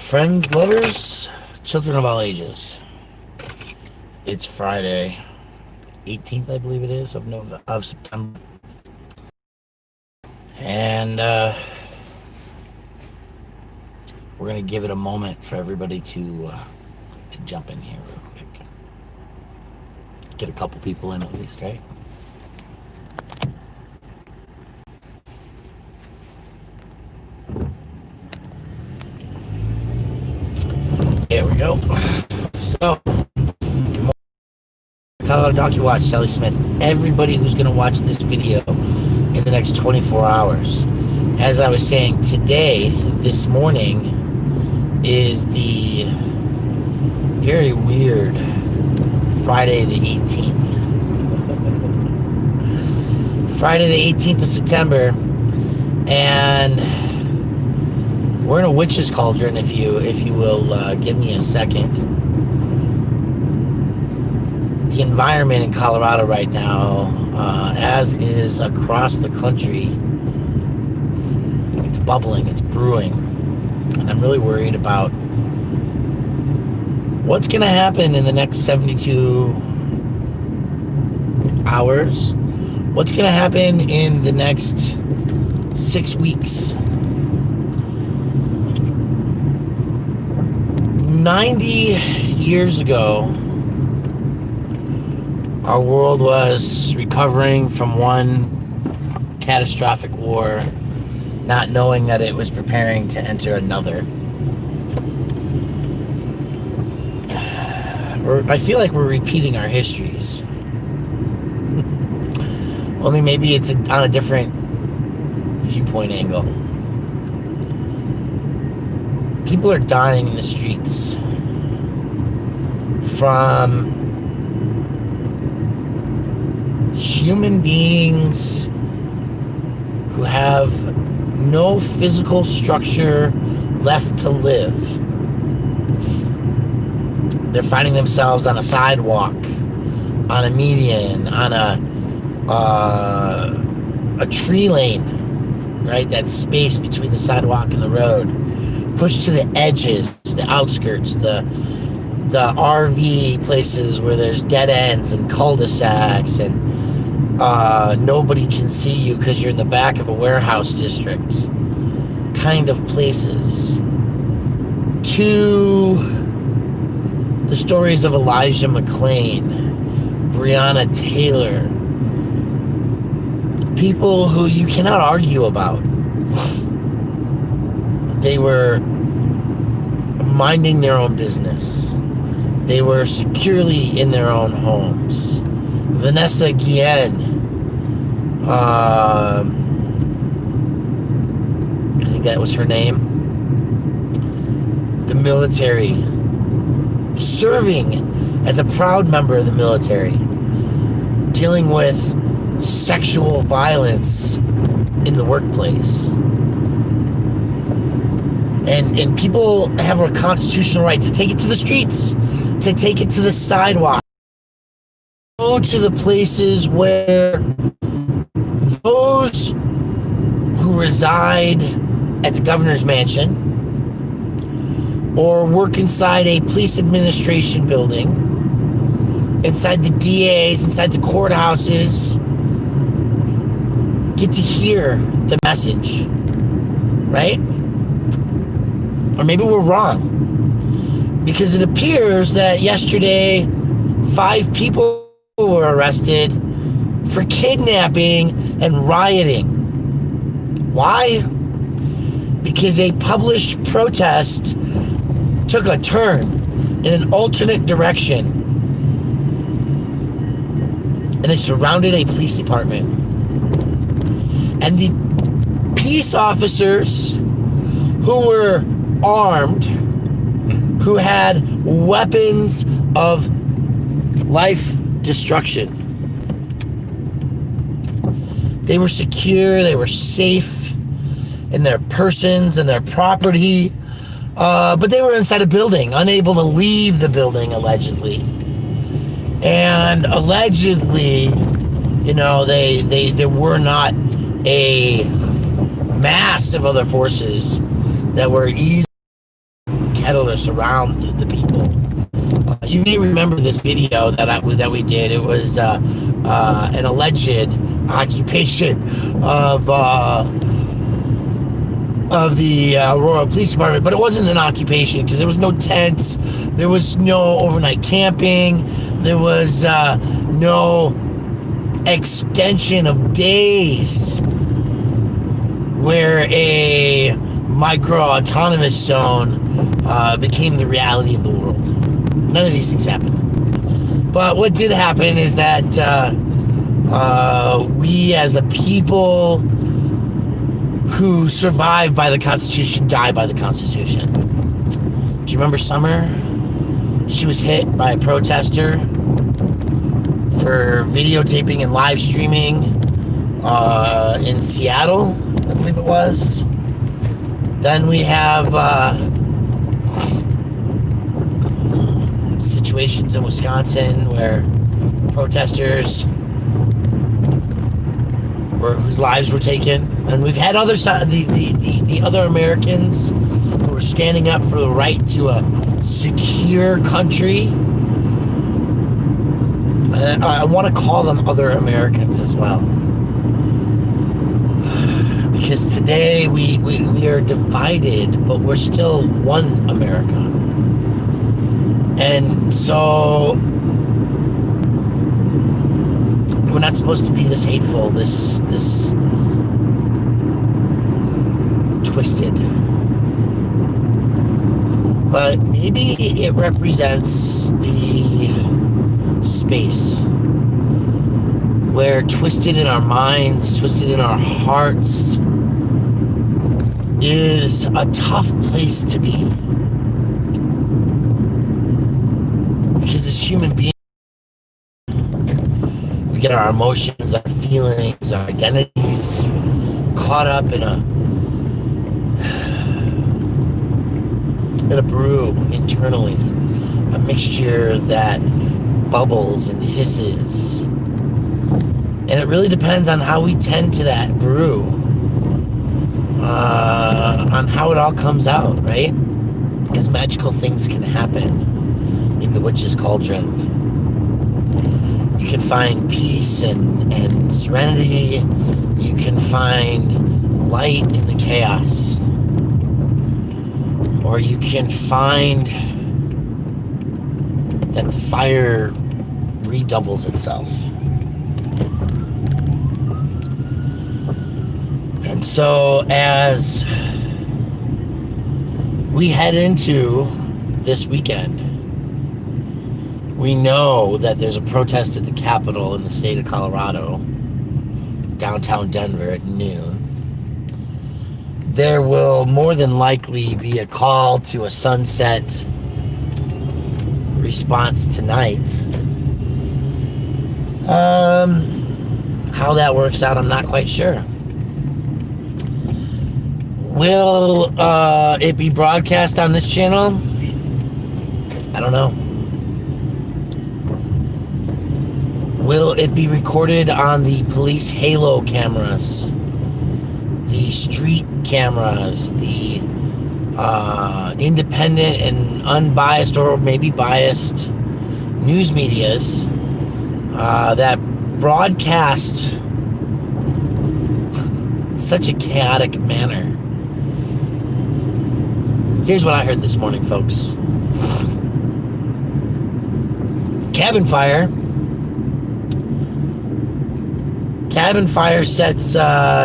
Friends, lovers, children of all ages. It's Friday, 18th, I believe it is, of September. And we're going to give it a moment for everybody to jump in here real quick. Get a couple people in at least, right? There we go. So, good morning, Colorado Donkey Watch, Sally Smith. Everybody who's going to watch this video in the next 24 hours. As I was saying, this morning, is the very weird Friday the 18th. Friday the 18th of September, and we're in a witch's cauldron, if you will give me a second. The environment in Colorado right now, as is across the country, it's bubbling, it's brewing. And I'm really worried about what's going to happen in the next 72 hours. What's going to happen in the next 6 weeks. 90 years ago, our world was recovering from one catastrophic war, not knowing that it was preparing to enter another. I feel like we're repeating our histories. Only maybe it's on a different viewpoint angle. People are dying in the streets from human beings who have no physical structure left to live. They're finding themselves on a sidewalk, on a median, on a tree lane, right? That space between the sidewalk and the road. Pushed to the edges, the outskirts, the RV places where there's dead ends and cul-de-sacs, and nobody can see you because you're in the back of a warehouse district kind of places, to the stories of Elijah McClain, Breonna Taylor, people who you cannot argue about. They were minding their own business. They were securely in their own homes. Vanessa Guillen, I think that was her name. The military, serving as a proud member of the military, dealing with sexual violence in the workplace. And people have a constitutional right to take it to the streets, to take it to the sidewalk, go to the places where those who reside at the governor's mansion or work inside a police administration building, inside the DAs, inside the courthouses, get to hear the message, right? Or maybe we're wrong, because it appears that yesterday 5 people were arrested for kidnapping and rioting. Why? Because a published protest took a turn in an alternate direction, and they surrounded a police department. And the peace officers who were armed, who had weapons of life destruction. They were secure, they were safe in their persons and their property, but they were inside a building, unable to leave the building, allegedly. And allegedly, there were not a mass of other forces that were easily peddlers around the people. You may remember this video that we did. It was an alleged occupation of the Aurora Police Department, but it wasn't an occupation because there was no tents, there was no overnight camping, there was no extension of days where a micro-autonomous zone became the reality of the world. None of these things happened. But what did happen is that we as a people who survived by the Constitution die by the Constitution. Do you remember Summer? She was hit by a protester for videotaping and live streaming in Seattle, I believe it was. Then we have situations in Wisconsin where protesters whose lives were taken, and we've had the other Americans who are standing up for the right to a secure country. I want to call them other Americans as well, because today we are divided, but we're still one America. And so we're not supposed to be this hateful, this twisted. But maybe it represents the space where twisted in our minds, twisted in our hearts is a tough place to be. Because as human beings, we get our emotions, our feelings, our identities caught up in a brew internally, a mixture that bubbles and hisses. And it really depends on how we tend to that brew, on how it all comes out, right? Because magical things can happen in the witch's cauldron. You can find peace and serenity. You can find light in the chaos. Or you can find that the fire redoubles itself. And so as we head into this weekend, we know that there's a protest at the Capitol in the state of Colorado, downtown Denver at noon. There will more than likely be a call to a sunset response tonight. How that works out, I'm not quite sure. Will it be broadcast on this channel? I don't know. Will it be recorded on the police halo cameras, the street cameras, the independent and unbiased, or maybe biased, news medias that broadcast in such a chaotic manner? Here's what I heard this morning, folks. Cabin fire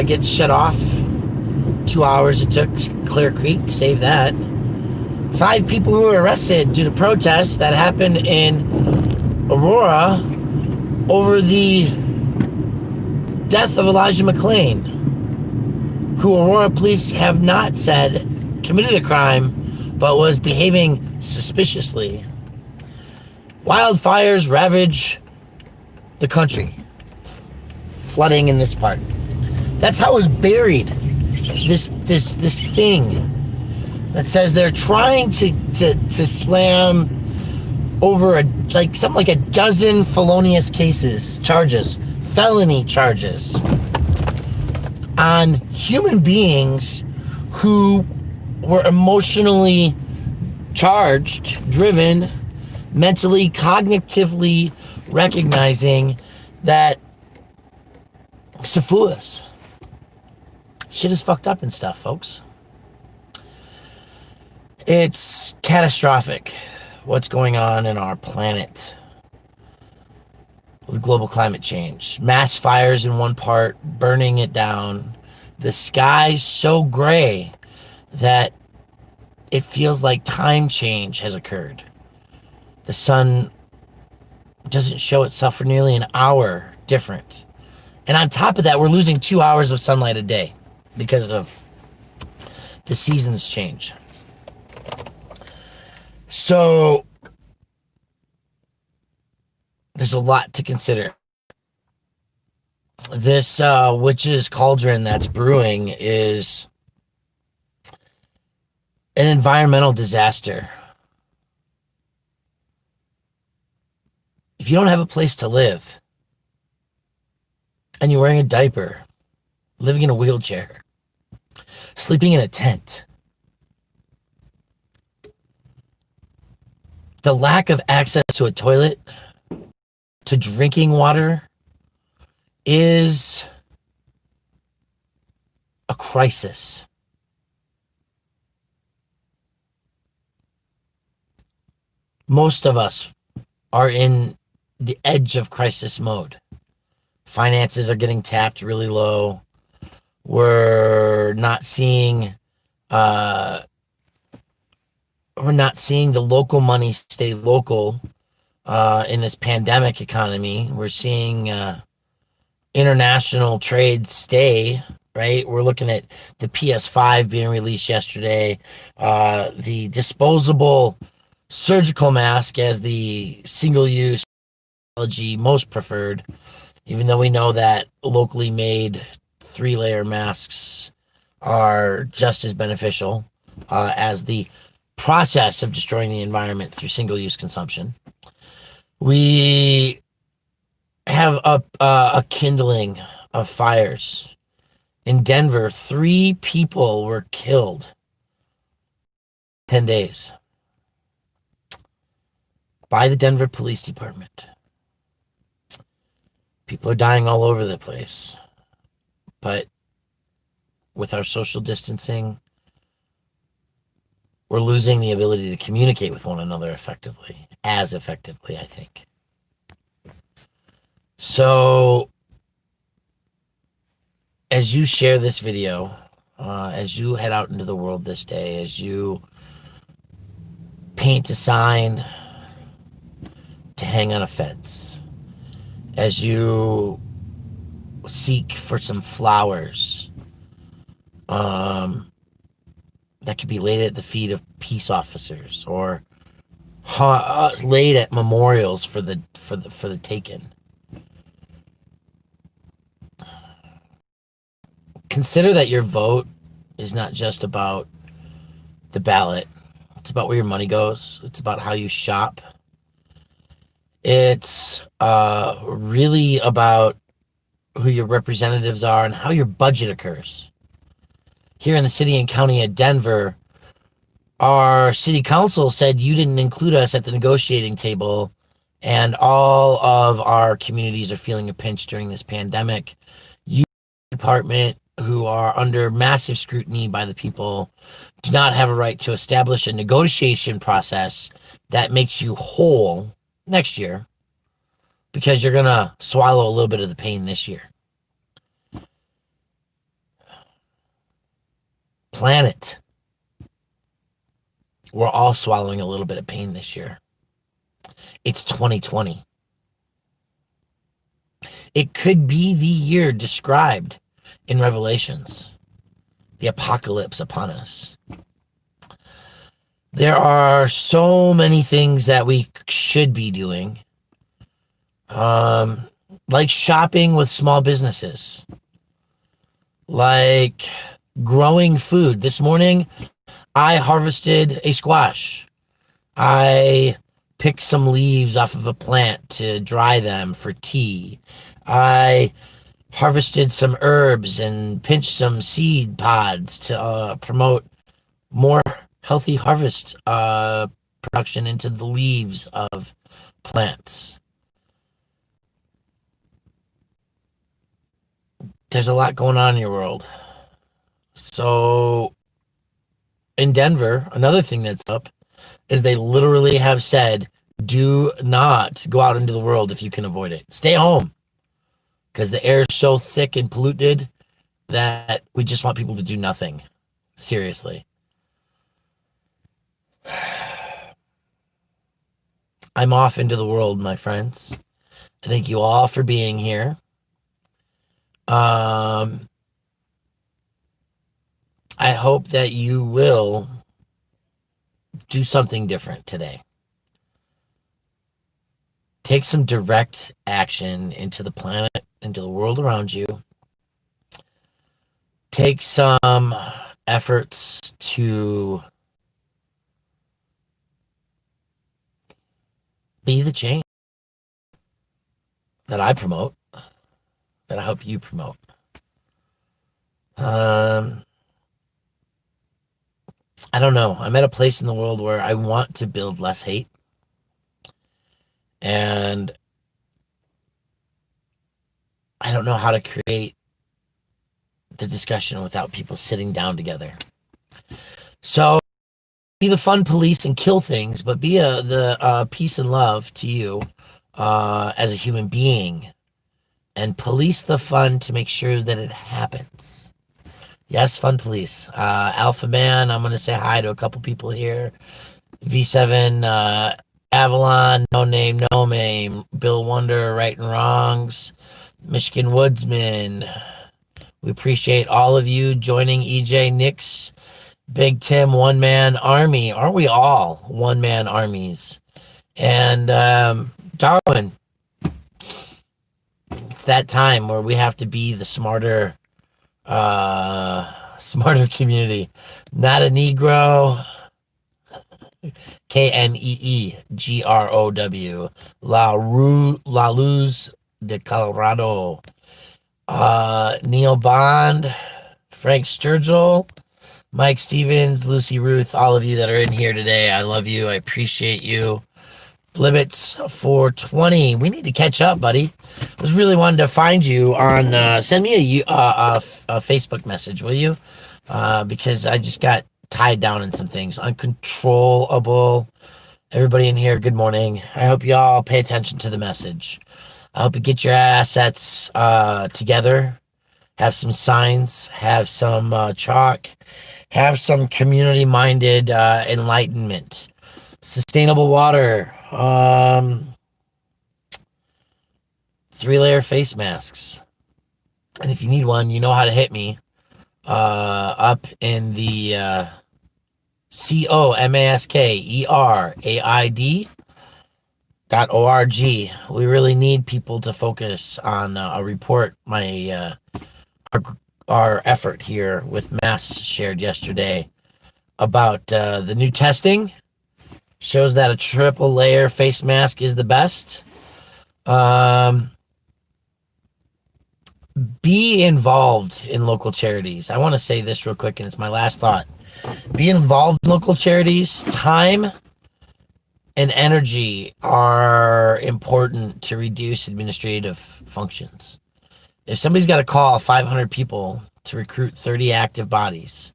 gets shut off. 2 hours it took. Clear Creek, save that. 5 people who were arrested due to protests that happened in Aurora over the death of Elijah McClain, who Aurora police have not said committed a crime, but was behaving suspiciously. Wildfires ravage the country. Flooding in this part. That's how it was buried. This thing that says they're trying to slam over something like a dozen felonious felony charges on human beings who were emotionally charged, driven, mentally, cognitively recognizing that Syphilis. Shit is fucked up and stuff, folks. It's catastrophic what's going on in our planet with global climate change. Mass fires in one part, burning it down. The sky's so gray that it feels like time change has occurred. The sun doesn't show itself for nearly an hour different. And on top of that, we're losing 2 hours of sunlight a day because of the seasons change. So there's a lot to consider. This witch's cauldron that's brewing is an environmental disaster. If you don't have a place to live and you're wearing a diaper, living in a wheelchair, sleeping in a tent, the lack of access to a toilet, to drinking water, is a crisis. Most of us are in the edge of crisis mode. Finances are getting tapped really low. We're not seeing the local money stay local in this pandemic economy. We're seeing international trade stay, right? We're looking at the PS5 being released yesterday, the disposable surgical mask as the single-use technology most preferred, even though we know that locally made 3-layer masks are just as beneficial as the process of destroying the environment through single-use consumption. We have a kindling of fires. In Denver, 3 people were killed 10 days by the Denver Police Department. People are dying all over the place. But with our social distancing, we're losing the ability to communicate with one another effectively, I think. So, as you share this video, as you head out into the world this day, as you paint a sign to hang on a fence, as you seek for some flowers that could be laid at the feet of peace officers or laid at memorials for the taken. Consider that your vote is not just about the ballot. It's about where your money goes. It's about how you shop. It's really about who your representatives are and how your budget occurs. Here in the city and county of Denver, our city council said you didn't include us at the negotiating table, and all of our communities are feeling a pinch during this pandemic. You, department, who are under massive scrutiny by the people, do not have a right to establish a negotiation process that makes you whole next year, because you're going to swallow a little bit of the pain this year. Planet. We're all swallowing a little bit of pain this year. It's 2020. It could be the year described in Revelations, the apocalypse upon us. There are so many things that we should be doing, like shopping with small businesses, like growing food. This morning, I harvested a squash. I picked some leaves off of a plant to dry them for tea. I harvested some herbs and pinched some seed pods to promote more healthy harvest production into the leaves of plants. There's a lot going on in your world. So in Denver, another thing that's up is they literally have said, do not go out into the world if you can avoid it. Stay home because the air is so thick and polluted that we just want people to do nothing. Seriously. I'm off into the world, my friends. I thank you all for being here. I hope that you will do something different today. Take some direct action into the planet, into the world around you. Take some efforts to be the change that I promote, that I hope you promote. I don't know. I'm at a place in the world where I want to build less hate. And I don't know how to create the discussion without people sitting down together. So be the fun police and kill things, but be the peace and love to you as a human being, and police the fun to make sure that it happens. Yes, fun police. Alpha Man, I'm going to say hi to a couple people here. V7, Avalon, No Name, No Name, Bill Wonder, Right and Wrongs, Michigan Woodsman. We appreciate all of you joining. EJ, Nix, Big Tim, One Man Army. Aren't we all one man armies? And Darwin, it's that time where we have to be the smarter community. Not a Negro. KNEEGROW. La Luz de Colorado. Neil Bond, Frank Sturgill, Mike Stevens, Lucy Ruth, all of you that are in here today. I love you. I appreciate you. Blibbits 420. We need to catch up, buddy. I was really wanting to find you on. Send me a Facebook message, will you? Because I just got tied down in some things. Uncontrollable. Everybody in here, good morning. I hope you all pay attention to the message. I hope you get your assets together. Have some signs. Have some chalk. Have some community-minded enlightenment. Sustainable water. 3-layer face masks. And if you need one, you know how to hit me. Up in the COMASKERAID.org. We really need people to focus on a report. Our effort here with Mass shared yesterday about the new testing shows that a 3-layer face mask is the best. Be involved in local charities. I want to say this real quick, and it's my last thought. Be involved in local charities. Time and energy are important to reduce administrative functions. If somebody's got to call 500 people to recruit 30 active bodies,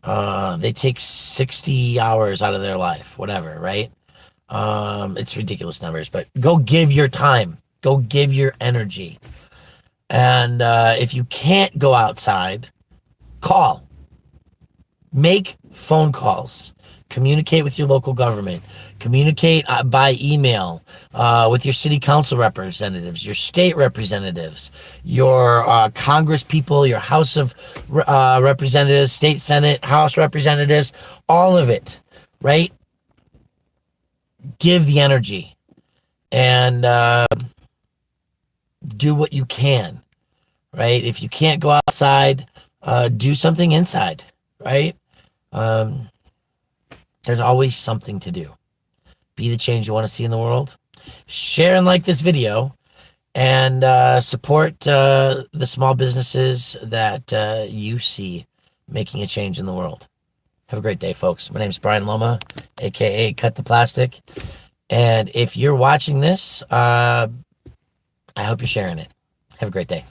they take 60 hours out of their life, whatever, right? It's ridiculous numbers, but go give your time. Go give your energy. And if you can't go outside, call. Make phone calls. Communicate with your local government. Communicate by email with your city council representatives, your state representatives, your Congress people, your House of Representatives, State Senate, House Representatives, all of it, right? Give the energy and do what you can, right? If you can't go outside, do something inside, right? There's always something to do. Be the change you want to see in the world. Share and like this video, and support the small businesses that you see making a change in the world. Have a great day, folks. My name is Brian Loma, aka Cut the Plastic. And if you're watching this, I hope you're sharing it. Have a great day.